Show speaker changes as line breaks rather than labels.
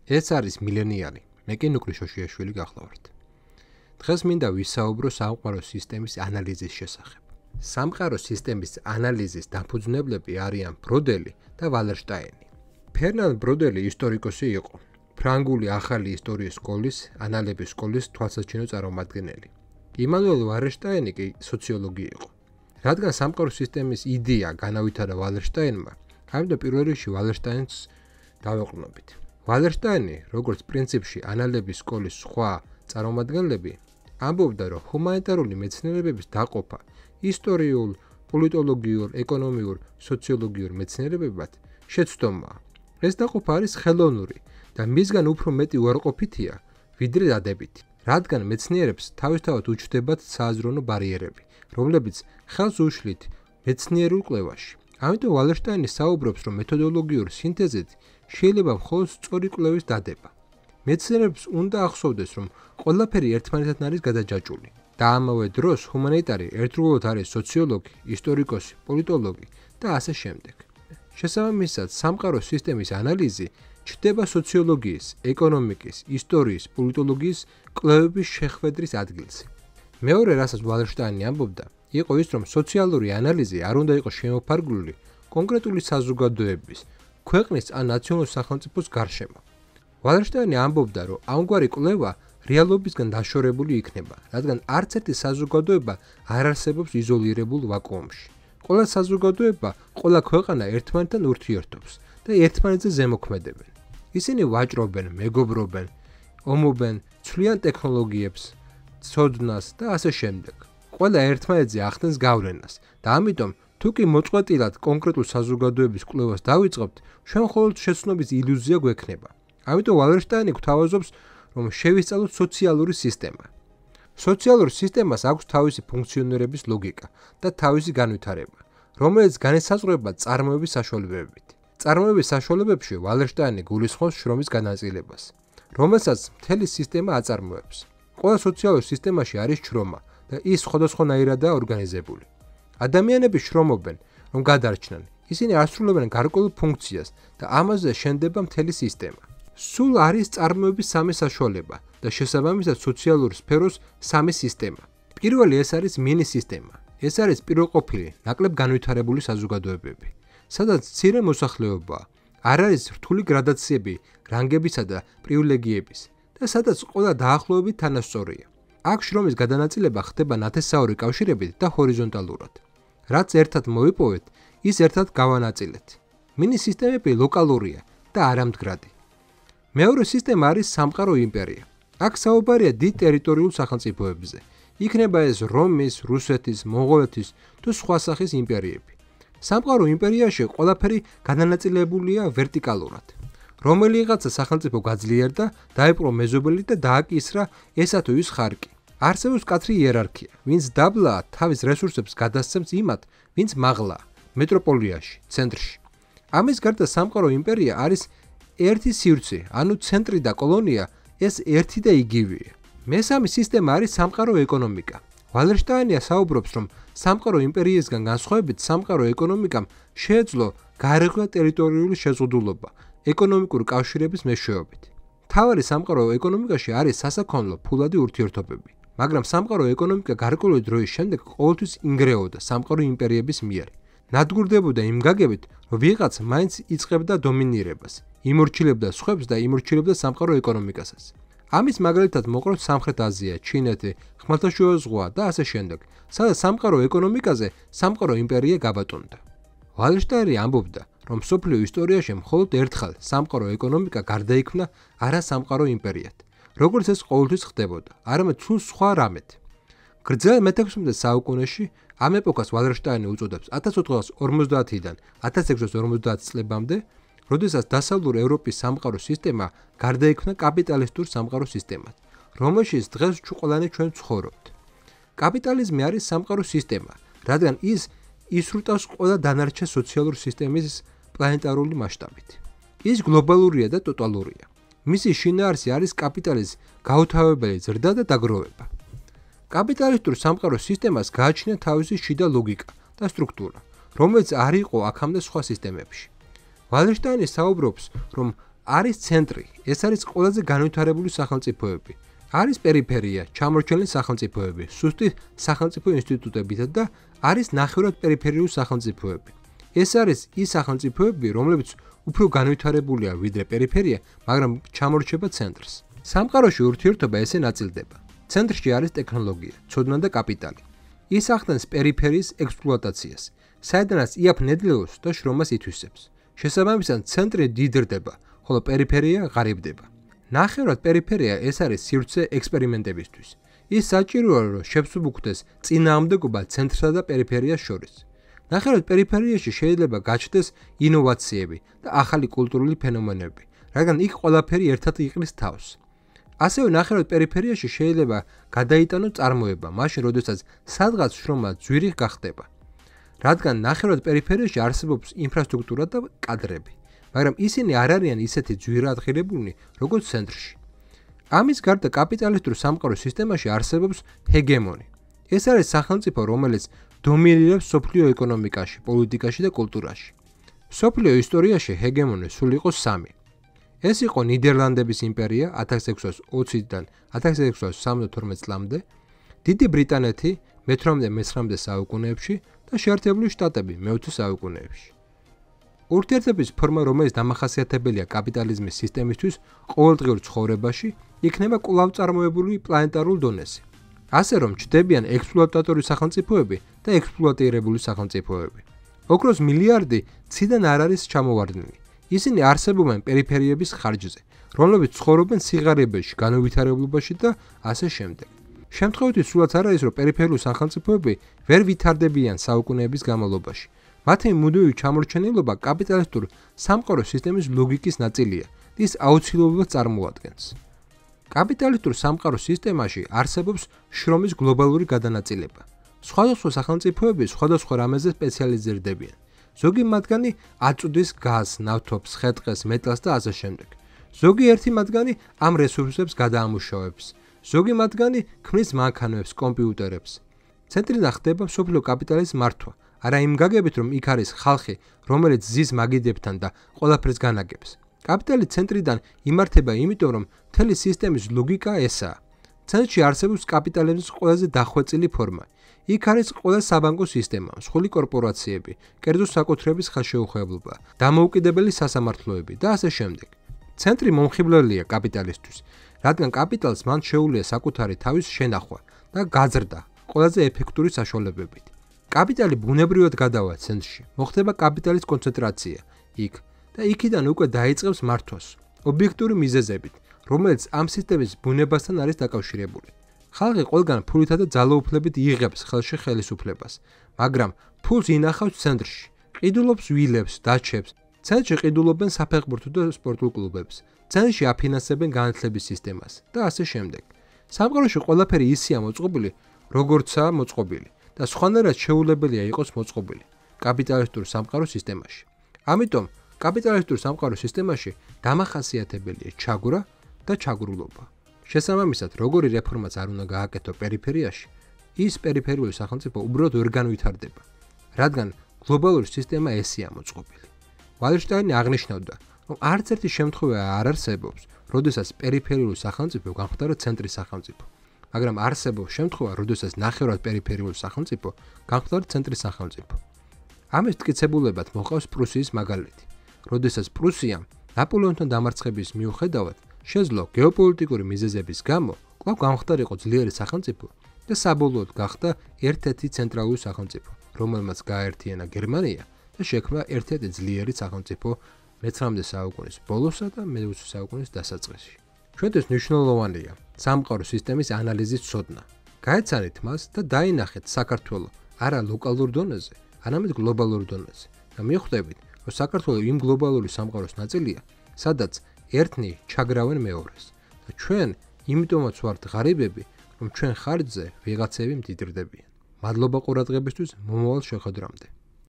ეს არის მილენიალი, მე კი ნუკლი შოშიაშვილი გახლავართ. დღეს მინდა ვისაუბრო სამყარო სისტემის ანალიზის შესახებ. სამყარო სისტემის ანალიზის დაფუძნებლები არიან ბროდელი და ვალერშტაინი. ფერნანდ ბროდელი ისტორიკოსი იყო, ფრანგული ახალი ისტორიის სკოლის, ანალების სკოლის თვალსაჩინო წარმომადგენელი. იმანუელ ვალერშტაინი კი სოციოლოგი იყო. რადგან სამყარო სისტემის იდეა განავითარა ვალერშტაინმა, ამიტომ პირველ რიგში ვალერშტაინს დავეყრდნობით. ვალერშტაინი, როგორც პრინციპში ანალების სკოლის სხვა წარმომადგენლები, ამბობდა, რომ ჰუმანიტარული მეცნიერებების დაყოფა ისტორიულ, პოლიტოლოგიურ, ეკონომიურ, სოციოლოგიურ მეცნიერებებად შეცდომაა. ეს დაყოფა არის ხელოვნური და მისგან უფრო მეტი უარყოფითია, ვიდრე დადებითი, რადგან მეცნიერებს თავისთავად უჩნდებათ სააზროვნო ბარიერები, რომლებიც ხელს უშლით მეცნიერულ კვლევაში. ამიტომ ვალერშტაინი საუბრობს, რომ მეთოდოლოგიურ სინთეზით შეიძლება მხოლოდ სწორი კვლევის დადება. მეცნიერებს უნდა ახსოვდეს, რომ ყველაფერი ერთმანეთთან არის გადაჯაჭვული და ამავე დროს ჰუმანიტარი ერთდროულად არის სოციოლოგი, ისტორიკოსი, პოლიტოლოგი და ასე შემდეგ. შესაბამისად, სამყარო სისტემის ანალიზი ჩნდება სოციოლოგიის, ეკონომიკის, ისტორიის, პოლიტოლოგიის კვლევების შეხვედრის ადგილზე. მეორე, რასაც ვალერშტაინი ამბობდა, იყო ის, რომ სოციალური ანალიზი არ უნდა იყოს შემოფარგლული კონკრეტული საზოგადოების, ქვეყნის ან ნაციონალური სახელმწიფოს გარშემო. ვალერშტაინი ამბობდა, რომ ამგვარი კვლევა რეალობისგან დაშორებული იქნება, რადგან არც ერთი საზოგადოება არ არსებობს იზოლირებულ ვაკუუმში. ყველა საზოგადოება, ყველა ქვეყანა ერთმანეთთან ურთიერთობს და ერთმანეთზე ზემოქმედებენ. ისინი ვაჭრობენ, მეგობრობენ, ომობენ, ცვლიან ტექნოლოგიებს, ცოდნას და ასე შემდეგ. ყველა ერთმანეთზე ახდენს გავლენას და ამიტომ თუ კი მოწყვეტილად კონკრეტულ საზოგადოების კვლევას დავიწყებთ, ჩვენ მხოლოდ შეცნობის ილუზია გვექნება. ამიტომ ვალერშტაინი გვთავაზობს, რომ შევისწავლოთ სოციალური სისტემა. სოციალურ სისტემას აქვს თავისი ფუნქციონირების ლოგიკა და თავისი განვითარება, რომელიც განისაზღვრება წარმოების საშუალებებით. წარმოების საშუალებებში ვალერშტაინი გულისხმობს შრომის განაწილებას, რომელსაც მთელი სისტემა აწარმოებს. ყველა სოციალურ სისტემაში არის შრომა და ის სხვადასხვანაირადაა ორგანიზებული. ადამიანები შრომობენ, რომ გადარჩნენ, ისინი ასრულებენ გარკვეულ ფუნქციას და ამაზე შენდება მთელი სისტემა. სულ არის წარმოების სამი საშუალება და შესაბამისად სოციალურ სფეროს სამი სისტემა. პირველი ეს არის მინი სისტემა. ეს არის პირველყოფილი, ნაკლებ განვითარებული საზოგადოებები, სადაც მცირე მოსახლეობაა, არ არის რთული გრადაციები რანგებისა და პრივილეგიების და სადაც ყველა დაახლოებით თანასწორია. აქ შრომის გადანაწილება ხდება ნათესაური კავშირებით და ჰორიზონტალურად. რაც ერთად მოიპოვეთ, ის ერთად გავანაწილეთ. მინი სისტემები ლოკალურია და არამდგრადი. მეორე სისტემა არის სამყარო იმპერია. აქ საუბარია დიდ ტერიტორიულ სახელმწიფოებზე. იქნება ეს რომის, რუსეთის, მონღოლეთის თუ სხვა სახის იმპერიები. სამყარო იმპერიაში ყველაფერი გადანაწილებულია ვერტიკალურად. რომელიღაცა სახელმწიფო გაძლიერდა, დაიპყრო მეზობელი და დააკისრა ესა თუ ის ხარკი. არსებობს მკაცრი იერარქია, ვინც დაბლაა თავის რესურსებს გადასცემს იმათ, ვინც მაღლაა, მეტროპოლიაში, ცენტრში. ამის გარდა სამყარო იმპერია არის ერთი სივრცე, ანუ ცენტრი და კოლონია ეს ერთი და იგივეა. მესამე სისტემა არის სამყარო ეკონომიკა. ვალერშტაინი საუბრობს, რომ სამყარო იმპერიისგან განსხვავებით სამყარო ეკონომიკამ შეეძლო გარღვია ტერიტორიული შეზღუდულობა ეკონომიკური კავშირების მეშვეობით. მთავარი სამყარო ეკონომიკაში არის სასაქონლო ფულადი ურთიერთობები, მაგრამ სამყარო ეკონომიკა გარკვეული დროის შემდეგ ყოველთვის ინგრეოდა სამყარო იმპერიების მიერ. ნადგურდებოდა იმ გაგებით, რომ ვიღაც მაინც იწყებდა დომინირებას, იმორჩილებდა სხვებს და იმორჩილებდა სამყარო ეკონომიკასაც. ამის მაგალითად მოყროთ სამხრეთ აზია, ჩინეთი, ხმელთაშუა ზღვა და ასე შემდეგ, სადაც სამყარო ეკონომიკაზე სამყარო იმპერია გაბატონდა. ვალერშტაინი ამბობდა, რომ მსოფლიო ისტორიაში მხოლოდ ერთხელ სამყარო ეკონომიკა გარდაიქმნა არა სამყარო იმპერიად, როგორც ეს ყოველთვის ხდებოდა, არამედ თუ სხვა რამეთ. გრძელ მე-16 საუკუნეში ამ ეპოქას ვალერშტაინი უწოდებს 1450-დან 1650 წლებამდე, როდესაც დასავლურ ევროპის სამყარო სისტემა გარდაიქმნა კაპიტალისტურ სამყარო სისტემად, რომელშიც დღეს ყველანი ჩვენ ვცხოვრობთ. კაპიტალიზმი არის სამყარო სისტემა, რადგან ის ისრუტავს ყველა დანარჩენ სოციალურ სისტემის პლანეტარული მასშტაბით. ის გლობალურია და ტოტალურია. მისი შინაარსი არის კაპიტალის გაუთავებელი ზრდა და დაგროვება. კაპიტალისტურ სამყარო სისტემას გააჩნია თავისი შიდა ლოგიკა და სტრუქტურა, რომელიც არ იყო აქამდე სხვა სისტემებში. ვალერშტაინი საუბრობს, რომ არის ცენტრი, ეს არის ყველაზე განვითარებული სახელმწიფოები. არის პერიფერია, ჩამორჩენილი სახელმწიფოები, სუსტი სახელმწიფო ინსტიტუტებითა და არის ნახევრად პერიფერიული სახელმწიფოები. ეს არის ის სახელმწიფოები, რომლებიც უფრო განვითარებულია ვიდრე პერიფერია, მაგრამ ჩამორჩება ცენტრს. სამყაროში ურთიერთობა ესე ნაწილდება. ცენტრში არის ტექნოლოგია, ცოდნა და კაპიტალი. ის ახდენს პერიფერიის ექსპლუატაციას, საიდანაც იაფ ნედლეულს და შრომას ითვისებს. შესაბამისად, ცენტრი დიდრდება, ხოლო პერიფერია ღარიბდება. ნახევრად პერიფერია ეს არის სივრცე ექსპერიმენტებისთვის. ის საჭიროა, რომ შეფსუბუქდეს წინააღმდეგობა ცენტრსა და პერიფერიას შორის. ნახევრად პერიფერიაში შეიძლება გაჩნდეს ინოვაციები და ახალი კულტურული ფენომენები, რადგან იქ ყველაფერი ერთად იყრის თავს. ასევე ნახევრად პერიფერიაში შეიძლება გადაიტანოს წარმოება, მაშინ როდესაც სადღაც შრომა ძვირი გახდება. რადგან ნახევრად პერიფერიაში არსებობს ინფრასტრუქტურა და კადრები, მაგრამ ისინი არ არიან ისეთი ძვირად ღირებულნი, როგორც ცენტრში. ამის გარდა კაპიტალისტურ სამყაროს სისტემაში არსებობს ჰეგემონი. ეს არის სახელმწიფო, რომელიც დომინირებს მსოფლიო ეკონომიკაში, პოლიტიკაში და კულტურაში. მსოფლიო ისტორიაში ჰეგემონი სულ იყო 3. ეს იყო ნიდერლანდების იმპერია 1620-დან 1672 წლამდე, დიდი ბრიტანეთი მე-18-19 საუკუნეებში და შეერთებული შტატები მე-20 საუკუნეებში. ურთიერთობის ფორმა, რომელიც დამახასიათებელია კაპიტალიზმის სისტემისთვის ყოველდღიურ ცხოვრებაში, იქნება კვლავ-წარმოებული პლანეტარულ დონეზე. ასე რომ ჩნდებიან ექსპლუატატორი სახელმწიფოები და ექსპლუატირებული სახელმწიფოები. ოქროს მილიარდი ციდან არ არის ჩამოვარდნილი. ისინი არსებობენ პერიფერიების ხარჯზე, რომლებიც ცხოვრობენ სიღარიბეში, განუვითარებლობაში და ასე შემდეგ. შემთხვევითი სულაც არ არის, რომ პერიფერიული სახელმწიფოები ვერ ვითარდებიან საუკუნეების განმავლობაში. მათი მუდმივი ჩამორჩენილობა კაპიტალისტურ სამყაროს სისტემის ლოგიკის ნაწილია და ის აუცილებლად წარმოადგენს. კაპიტალისტურ სამყაროს სისტემაში არსებობს შრომის გლობალური გადანაწილება. სხვადასხვა სახელმწიფოები სხვადასხვა რამეზე სპეციალიზირდებიან. ზოგი მათგანი აწვდის გაზს, ნავთობს, ხე-ტყეს, მეტალს და ასე შემდეგ. ზოგი ერთი მათგანი ამ რესურსებს გადაამუშავებს. ზოგი მათგანი ქმნის მანქანებს, კომპიუტერებს. ცენტრიდან ხდება მსოფლიო კაპიტალის მართვა, არა იმ გაგებით, რომ იქ არის ხალხი, რომელიც ზის მაგიდებთან და ყველაფერს განაგებს. კაპიტალი ცენტრიდან იმართება იმიტომ, რომ მთელი სისტემის ლოგიკა ესაა. ცენტრში არსებობს კაპიტალიზმის ყველაზე დახვეწილი ფორმა. იქ არის ყველა საბანკო სისტემა, მსხვილი კორპორაციები, კერძო საკუთრების ხელშეუხებლობა, დამოუკიდებელი სასამართლოები და ასე შემდეგ. ცენტრი მომხიბვლელია კაპიტალისტვის, რადგან კაპიტალს მან შეუძლია საკუთარი თავის შენახვა და გაზრდა ყველაზე ეფექტური საშუალებებით. კაპიტალი ბუნებრივად გადავა ცენტრში, მოხდება კაპიტალის კონცენტრაცია იქ და იქიდან უკვე დაიწყებს მართვას, ობიექტური მიზეზებით, რომელიც ამ სისტემის ბუნებასთან არის დაკავშირებული. ხალხი ყველგან ფულითა და ძალაუფლებით იღებს ხელში ხელისუფლებას, მაგრამ ფულს ინახავს ცენტრში, ყიდულობს ვილებს, დაჩებს, ცენტრში ყიდულობენ საფეხბურთო და სპორტულ კლუბებს, ცენტრში აფინანსებენ განათლების სისტემას და ასე შემდეგ. სამყაროში ყველაფერი ისეა მოწყობილი, როგორცაა მოწყობილი და სხვანაირად შეუძლებელია იყოს მოწყობილი კაპიტალისტურ სამყაროს სისტემაში. ამიტომ კაპიტალისტურ სამყაროს სისტემაში დამახასიათებელია ჩაგვრა და ჩაგრულობა. შესაბამისად, როგორი რეფორმაც არ უნდა გააკეთო პერიფერიაში, ის პერიფერიული სახელმწიფო უბრალოდ ვერ განვითარდება, რადგან გლობალური სისტემა ესეა მოწყობილი. ვალერშტაინი აღნიშნავდა, რომ არც ერთი შემთხვევა არ არსებობს, როდესაც პერიფერიული სახელმწიფო გამხდარა ცენტრის სახელმწიფო, მაგრამ არსებობს შემთხვევა, როდესაც ნახევრად პერიფერიული სახელმწიფო გამხდარა ცენტრის სახელმწიფო. ამის მტკიცებულებად მოყავს პრუსიის მაგალითი, როდესაც პრუსიამ ნაპოლეონთან დამარცხების მიუხედავად შეძლო გეოპოლიტიკური მიზეზების გამო კვლავ გამხდარიყო ძლიერი სახელმწიფო და საბოლოოდ გახდა ერთ-ერთი ცენტრალური სახელმწიფო, რომელმაც გააერთიანა გერმანია და შექმნა ერთ-ერთი ძლიერი სახელმწიფო მე-19 საუკუნის ბოლოსა და მე-20 საუკუნის დასაწყისში. ჩვენთვის მნიშვნელოვანია სამყაროს სისტემის ანალიზის ცოდნა. გაეცანით მას და დაინახეთ საქართველოს არა ლოკალურ დონეზე, არამედ გლობალურ დონეზე და მიხვდებით, რომ საქართველოს იმ გლობალური სამყაროს ნაწილია, სადაც ერთნი ჩაგრავენ მეორეს და ჩვენ იმიტომაც ვართ ღარიბები, რომ ჩვენ ხარჯზე ვიღაცები მდიდრდებიან. მადლობა ყურადღებისთვის, მომავალ შეხვედრამდე.